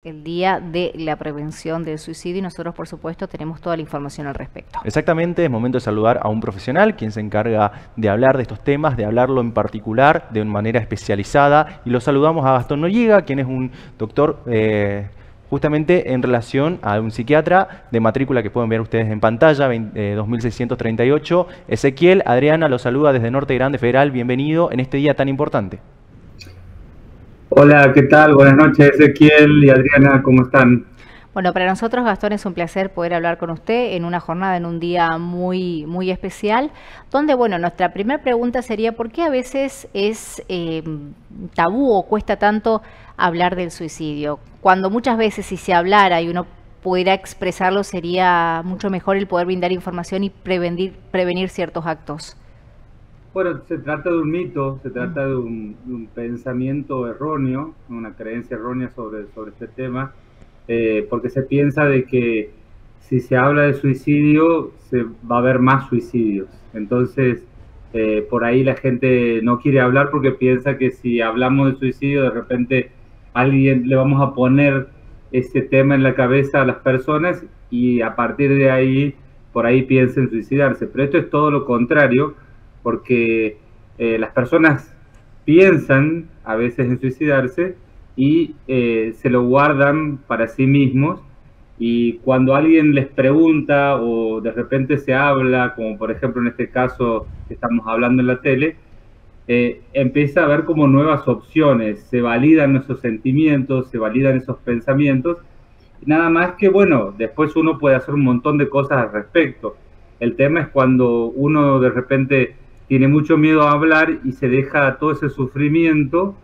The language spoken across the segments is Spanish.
El día de la prevención del suicidio y nosotros, por supuesto, tenemos toda la información al respecto. Exactamente, es momento de saludar a un profesional quien se encarga de hablar de estos temas, de hablarlo en particular, de una manera especializada. Y lo saludamos a Gastón Noriega, quien es un doctor justamente en relación a un psiquiatra de matrícula que pueden ver ustedes en pantalla, 2638. Ezequiel, Adriana, lo saluda desde Norte Grande Federal. Bienvenido en este día tan importante. Hola, ¿qué tal? Buenas noches, Ezequiel y Adriana, ¿cómo están? Bueno, para nosotros, Gastón, es un placer poder hablar con usted en una jornada, en un día muy especial, donde, bueno, nuestra primera pregunta sería, ¿por qué a veces es tabú o cuesta tanto hablar del suicidio? Cuando muchas veces, si se hablara y uno pudiera expresarlo, sería mucho mejor el poder brindar información y prevenir ciertos actos. Bueno, se trata de un mito, se trata de un pensamiento erróneo, una creencia errónea sobre este tema, porque se piensa de que si se habla de suicidio, se va a haber más suicidios. Entonces, por ahí la gente no quiere hablar porque piensa que si hablamos de suicidio, de repente alguien le vamos a poner ese tema en la cabeza a las personas y a partir de ahí, por ahí piensen suicidarse. Pero esto es todo lo contrario, porque las personas piensan a veces en suicidarse y se lo guardan para sí mismos, y cuando alguien les pregunta o de repente se habla, como por ejemplo en este caso que estamos hablando en la tele, empieza a haber como nuevas opciones, se validan esos sentimientos, se validan esos pensamientos, nada más que bueno, después uno puede hacer un montón de cosas al respecto. El tema es cuando uno de repente tiene mucho miedo a hablar y se deja todo ese sufrimiento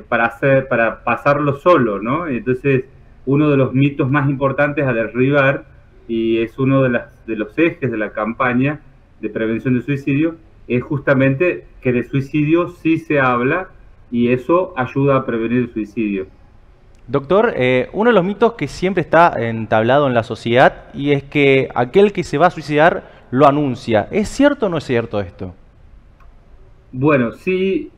para pasarlo solo, ¿no? Entonces, uno de los mitos más importantes a derribar, y es uno de los ejes de la campaña de prevención del suicidio, es justamente que de suicidio sí se habla y eso ayuda a prevenir el suicidio. Doctor, uno de los mitos que siempre está entablado en la sociedad y es que aquel que se va a suicidar lo anuncia. ¿Es cierto o no es cierto esto? Bueno, sí,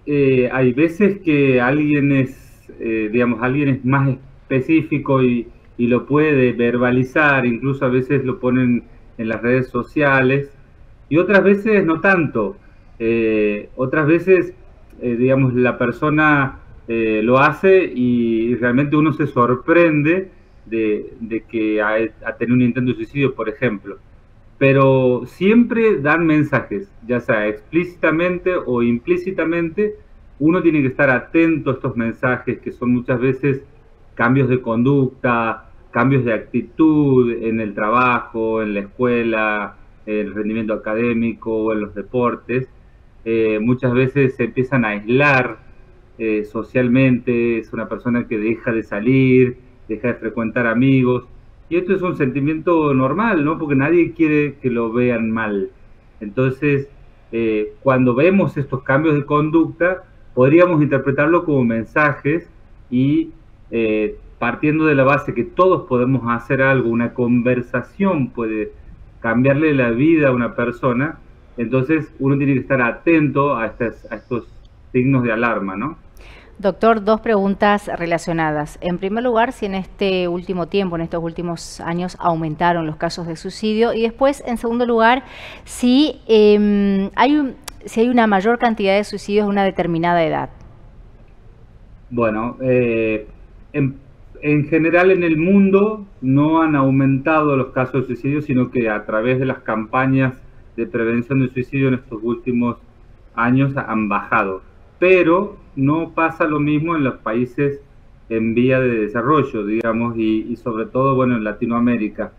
hay veces que alguien es más específico y lo puede verbalizar, incluso a veces lo ponen en las redes sociales, y otras veces no tanto. Otras veces, la persona lo hace y realmente uno se sorprende de que ha tenido un intento de suicidio, por ejemplo, pero siempre dan mensajes, ya sea explícitamente o implícitamente. Uno tiene que estar atento a estos mensajes que son muchas veces cambios de conducta, cambios de actitud en el trabajo, en la escuela, en el rendimiento académico o en los deportes. Muchas veces se empiezan a aislar socialmente, es una persona que deja de salir, deja de frecuentar amigos, y esto es un sentimiento normal, ¿no? Porque nadie quiere que lo vean mal. Entonces, cuando vemos estos cambios de conducta, podríamos interpretarlo como mensajes y partiendo de la base que todos podemos hacer algo, una conversación puede cambiarle la vida a una persona, entonces uno tiene que estar atento a estos signos de alarma, ¿no? Doctor, dos preguntas relacionadas. En primer lugar, si en este último tiempo, en estos últimos años, aumentaron los casos de suicidio. Y después, en segundo lugar, si hay una mayor cantidad de suicidios de una determinada edad. Bueno, en general en el mundo no han aumentado los casos de suicidio, sino que a través de las campañas de prevención del suicidio en estos últimos años han bajado. Pero no pasa lo mismo en los países en vía de desarrollo, digamos, y sobre todo, bueno, en Latinoamérica.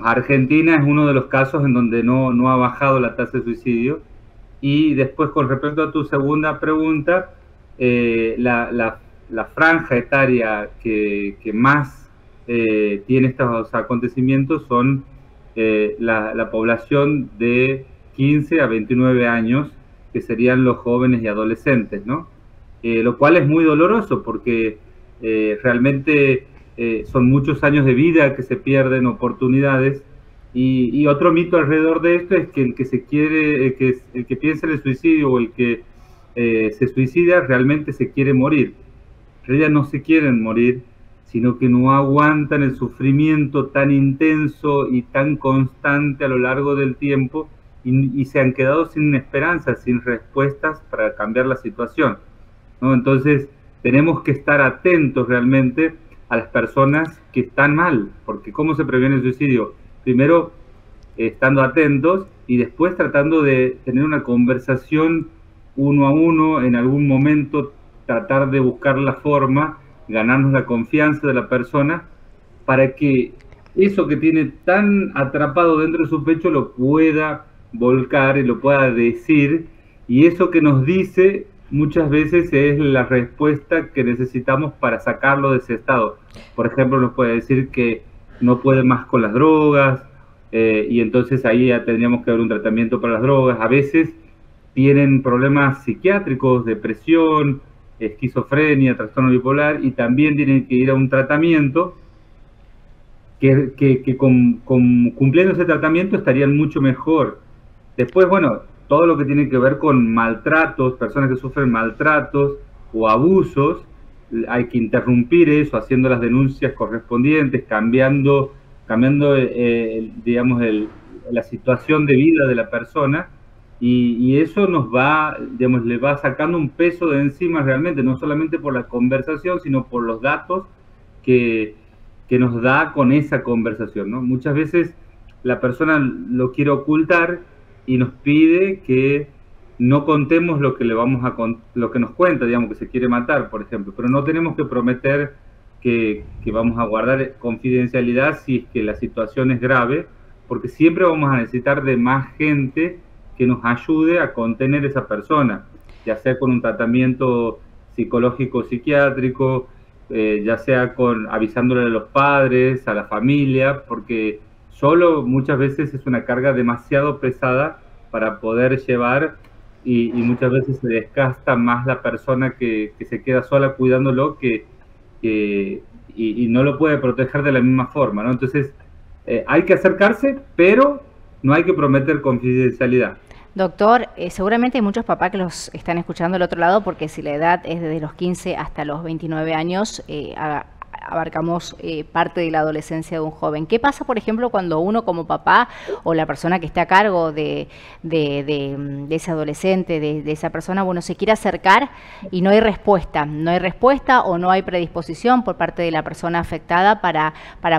Argentina es uno de los casos en donde no ha bajado la tasa de suicidio. Y después, con respecto a tu segunda pregunta, la franja etaria que más tiene estos acontecimientos son la población de 15 a 29 años, que serían los jóvenes y adolescentes, ¿no? Lo cual es muy doloroso porque realmente son muchos años de vida que se pierden, oportunidades. Y otro mito alrededor de esto es que el que se quiere, el que piensa en el suicidio o el que se suicida realmente se quiere morir. en realidad no se quieren morir, sino que no aguantan el sufrimiento tan intenso y tan constante a lo largo del tiempo y se han quedado sin esperanza, sin respuestas para cambiar la situación, ¿no? Entonces tenemos que estar atentos realmente a las personas que están mal, porque ¿cómo se previene el suicidio? Primero, estando atentos y después tratando de tener una conversación uno a uno, en algún momento tratar de buscar la forma, ganarnos la confianza de la persona para que eso que tiene tan atrapado dentro de su pecho lo pueda volcar y lo pueda decir, y eso que nos dice muchas veces es la respuesta que necesitamos para sacarlo de ese estado. Por ejemplo, nos puede decir que no puede más con las drogas, y entonces ahí ya tendríamos que dar un tratamiento para las drogas. A veces tienen problemas psiquiátricos, depresión, esquizofrenia, trastorno bipolar, y también tienen que ir a un tratamiento que cumpliendo ese tratamiento estarían mucho mejor. Después, bueno, todo lo que tiene que ver con maltratos, personas que sufren maltratos o abusos, hay que interrumpir eso haciendo las denuncias correspondientes, cambiando digamos, la situación de vida de la persona, y eso nos va, digamos, le va sacando un peso de encima realmente, no solamente por la conversación, sino por los datos que nos da con esa conversación, ¿no? Muchas veces la persona lo quiere ocultar y nos pide que no contemos lo que lo que nos cuenta, digamos, que se quiere matar, por ejemplo, pero no tenemos que prometer que vamos a guardar confidencialidad si es que la situación es grave, porque siempre vamos a necesitar de más gente que nos ayude a contener esa persona, ya sea con un tratamiento psicológico, psiquiátrico, ya sea avisándole a los padres, a la familia, porque solo muchas veces es una carga demasiado pesada para poder llevar, y muchas veces se desgasta más la persona que se queda sola cuidándolo y no lo puede proteger de la misma forma, ¿no? Entonces hay que acercarse, pero no hay que prometer confidencialidad. Doctor, seguramente hay muchos papás que los están escuchando del otro lado, porque si la edad es desde los 15 hasta los 29 años, abarcamos parte de la adolescencia de un joven. ¿Qué pasa, por ejemplo, cuando uno como papá o la persona que esté a cargo de ese adolescente, de esa persona, bueno, se quiere acercar y no hay respuesta? No hay respuesta o no hay predisposición por parte de la persona afectada para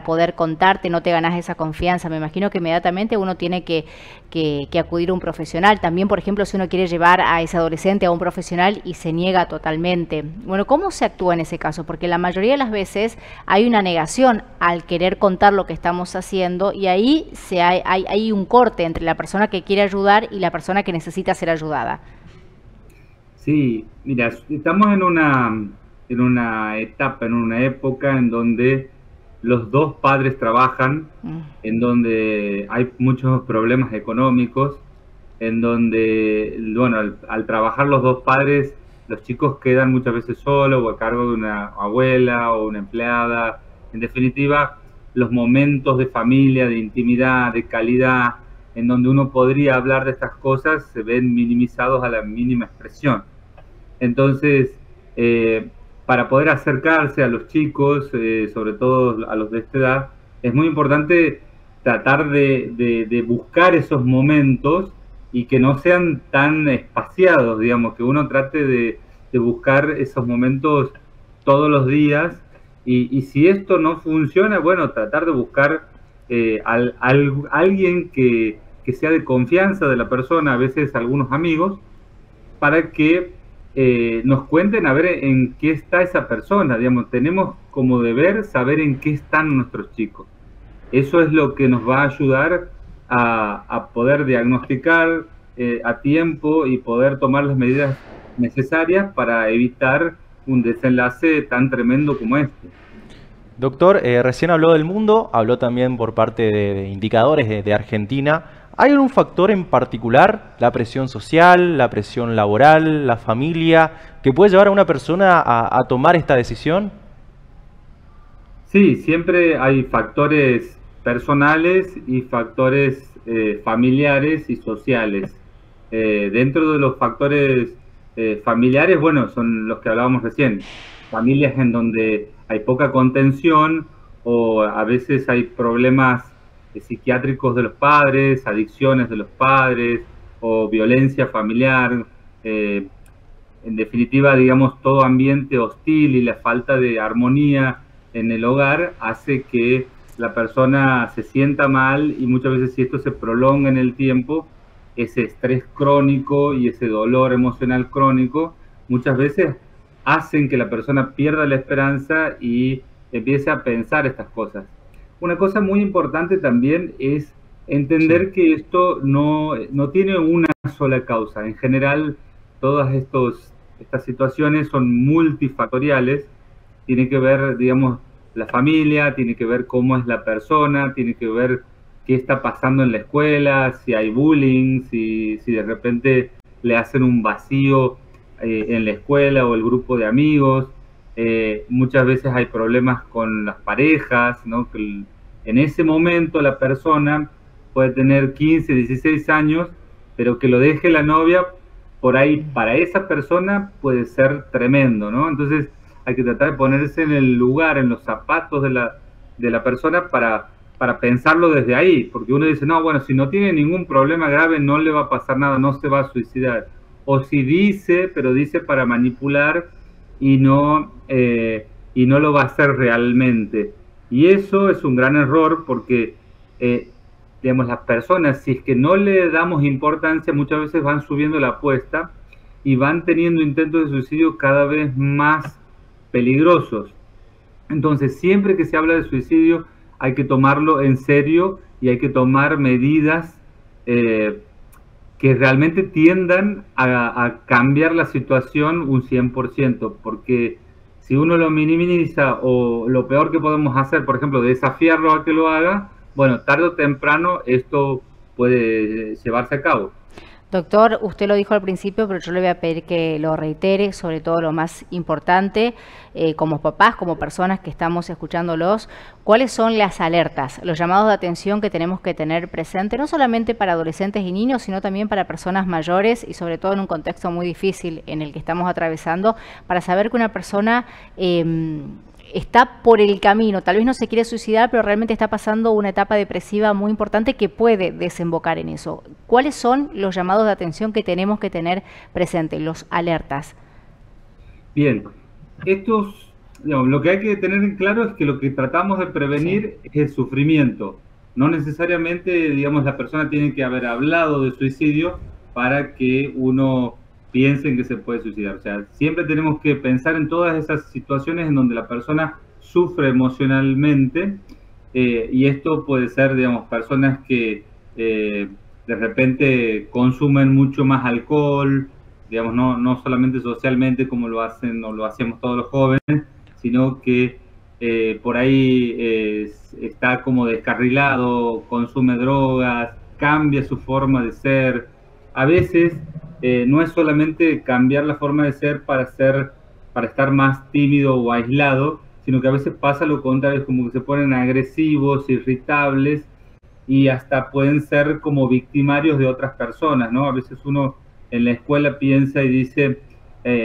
poder contarte, no te ganas esa confianza. Me imagino que inmediatamente uno tiene que acudir a un profesional. También, por ejemplo, si uno quiere llevar a ese adolescente a un profesional y se niega totalmente. Bueno, ¿cómo se actúa en ese caso? Porque la mayoría de las veces hay una negación al querer contar lo que estamos haciendo, y ahí hay un corte entre la persona que quiere ayudar y la persona que necesita ser ayudada. Sí, mira, estamos en una etapa, en una época en donde los dos padres trabajan, en donde hay muchos problemas económicos, en donde, bueno, al trabajar los dos padres, los chicos quedan muchas veces solos o a cargo de una abuela o una empleada. En definitiva, los momentos de familia, de intimidad, de calidad, en donde uno podría hablar de estas cosas, se ven minimizados a la mínima expresión. Entonces, para poder acercarse a los chicos, sobre todo a los de esta edad, es muy importante tratar de buscar esos momentos y que no sean tan espaciados, digamos, que uno trate de buscar esos momentos todos los días, y si esto no funciona, bueno, tratar de buscar alguien que sea de confianza de la persona, a veces algunos amigos, para que nos cuenten a ver en qué está esa persona. Digamos, tenemos como deber saber en qué están nuestros chicos. Eso es lo que nos va a ayudar a poder diagnosticar a tiempo y poder tomar las medidas necesarias para evitar un desenlace tan tremendo como este. Doctor, recién habló del mundo, habló también por parte de indicadores de Argentina. ¿Hay algún factor en particular, la presión social, la presión laboral, la familia, que puede llevar a una persona a tomar esta decisión? Sí, siempre hay factores personales y factores familiares y sociales. Dentro de los factores familiares, bueno, son los que hablábamos recién. familias en donde hay poca contención o a veces hay problemas psiquiátricos de los padres, adicciones de los padres o violencia familiar. En definitiva, digamos, todo ambiente hostil y la falta de armonía en el hogar hace que la persona se sienta mal, y muchas veces, si esto se prolonga en el tiempo, ese estrés crónico y ese dolor emocional crónico muchas veces hacen que la persona pierda la esperanza y empiece a pensar estas cosas. Una cosa muy importante también es entender que esto no tiene una sola causa. En general, todas estas situaciones son multifactoriales. Tiene que ver, digamos, la familia, tiene que ver cómo es la persona, tiene que ver qué está pasando en la escuela, si hay bullying, si de repente le hacen un vacío en la escuela o el grupo de amigos. Muchas veces hay problemas con las parejas, ¿no? Que en ese momento la persona puede tener 15, 16 años, pero que lo deje la novia, por ahí para esa persona puede ser tremendo, ¿no? Entonces hay que tratar de ponerse en el lugar, en los zapatos de la persona para pensarlo desde ahí, porque uno dice, no, bueno, si no tiene ningún problema grave no le va a pasar nada, no se va a suicidar. O si dice, pero dice para manipular y no lo va a hacer realmente. Y eso es un gran error porque, digamos, las personas, si es que no le damos importancia, muchas veces van subiendo la apuesta y van teniendo intentos de suicidio cada vez más peligrosos. Entonces, siempre que se habla de suicidio, hay que tomarlo en serio y hay que tomar medidas que realmente tiendan a cambiar la situación un 100%, porque si uno lo minimiza, o lo peor que podemos hacer, por ejemplo, desafiarlo a que lo haga, bueno, tarde o temprano esto puede llevarse a cabo. Doctor, usted lo dijo al principio, pero yo le voy a pedir que lo reitere, sobre todo lo más importante, como papás, como personas que estamos escuchándolos, ¿cuáles son las alertas, los llamados de atención que tenemos que tener presente, no solamente para adolescentes y niños, sino también para personas mayores y sobre todo en un contexto muy difícil en el que estamos atravesando, para saber que una persona está por el camino, tal vez no se quiere suicidar, pero realmente está pasando una etapa depresiva muy importante que puede desembocar en eso? ¿Cuáles son los llamados de atención que tenemos que tener presentes, los alertas? Bien, digamos, lo que hay que tener en claro es que lo que tratamos de prevenir es el sufrimiento. No necesariamente, digamos, la persona tiene que haber hablado de suicidio para que uno piensen que se puede suicidar. O sea, siempre tenemos que pensar en todas esas situaciones en donde la persona sufre emocionalmente, y esto puede ser, digamos, personas que de repente consumen mucho más alcohol, digamos, no solamente socialmente como lo hacen o lo hacemos todos los jóvenes, sino que por ahí está como descarrilado, consume drogas, cambia su forma de ser. A veces no es solamente cambiar la forma de ser para estar más tímido o aislado, sino que a veces pasa lo contrario, es como que se ponen agresivos, irritables, y hasta pueden ser como victimarios de otras personas, ¿no? A veces uno en la escuela piensa y dice,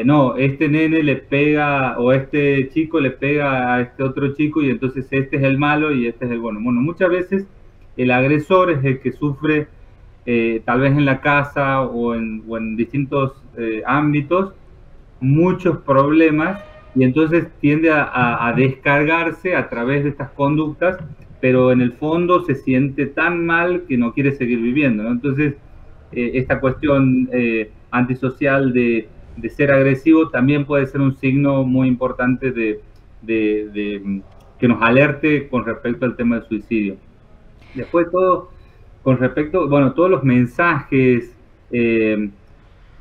no, este nene le pega, o este chico le pega a este otro chico, y entonces este es el malo y este es el bueno. Bueno, muchas veces el agresor es el que sufre, tal vez en la casa o en distintos ámbitos, muchos problemas, y entonces tiende a descargarse a través de estas conductas, pero en el fondo se siente tan mal que no quiere seguir viviendo, ¿no? Entonces, esta cuestión antisocial de ser agresivo también puede ser un signo muy importante de que nos alerte con respecto al tema del suicidio. Después con respecto, bueno, todos los mensajes,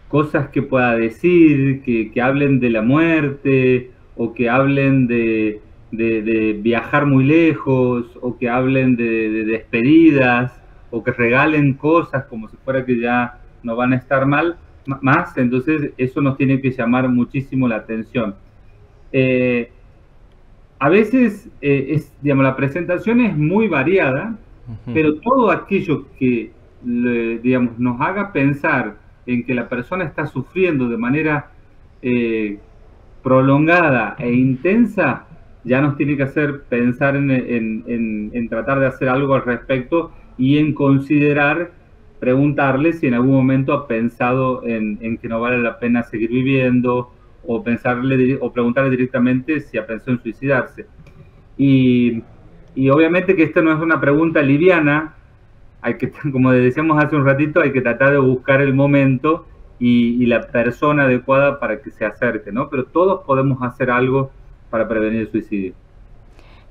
cosas que pueda decir, que hablen de la muerte, o que hablen de viajar muy lejos, o que hablen de despedidas, o que regalen cosas como si fuera que ya no van a estar más, entonces eso nos tiene que llamar muchísimo la atención. A veces, digamos, la presentación es muy variada, pero todo aquello que, digamos, nos haga pensar en que la persona está sufriendo de manera prolongada e intensa, ya nos tiene que hacer pensar en tratar de hacer algo al respecto y en considerar, preguntarle si en algún momento ha pensado en que no vale la pena seguir viviendo, o preguntarle directamente si ha pensado en suicidarse. Y obviamente que esta no es una pregunta liviana, hay que, como decíamos hace un ratito, hay que tratar de buscar el momento y la persona adecuada para que se acerque, ¿no? Pero todos podemos hacer algo para prevenir el suicidio.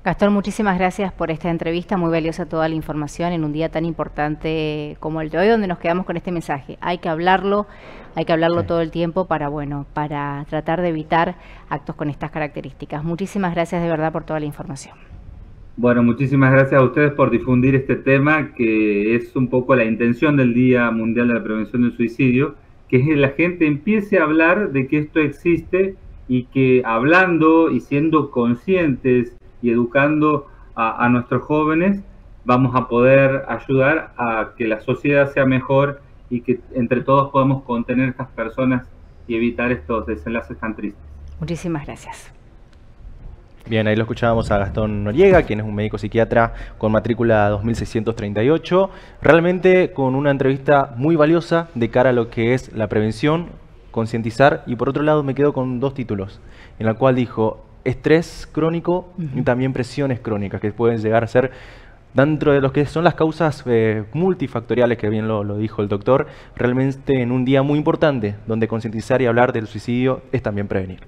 Gastón, muchísimas gracias por esta entrevista, muy valiosa toda la información en un día tan importante como el de hoy, donde nos quedamos con este mensaje. Hay que hablarlo todo el tiempo para, bueno, para tratar de evitar actos con estas características. Muchísimas gracias de verdad por toda la información. Bueno, muchísimas gracias a ustedes por difundir este tema, que es un poco la intención del Día Mundial de la Prevención del Suicidio, que es que la gente empiece a hablar de que esto existe y que hablando y siendo conscientes y educando a nuestros jóvenes, vamos a poder ayudar a que la sociedad sea mejor y que entre todos podamos contener a estas personas y evitar estos desenlaces tan tristes. Muchísimas gracias. Bien, ahí lo escuchábamos a Gastón Noriega, quien es un médico psiquiatra con matrícula 2638, realmente con una entrevista muy valiosa de cara a lo que es la prevención, concientizar, y por otro lado me quedo con dos títulos, en la cual dijo estrés crónico y también presiones crónicas, que pueden llegar a ser, dentro de lo que son las causas multifactoriales, que bien lo dijo el doctor, realmente en un día muy importante, donde concientizar y hablar del suicidio es también prevenir.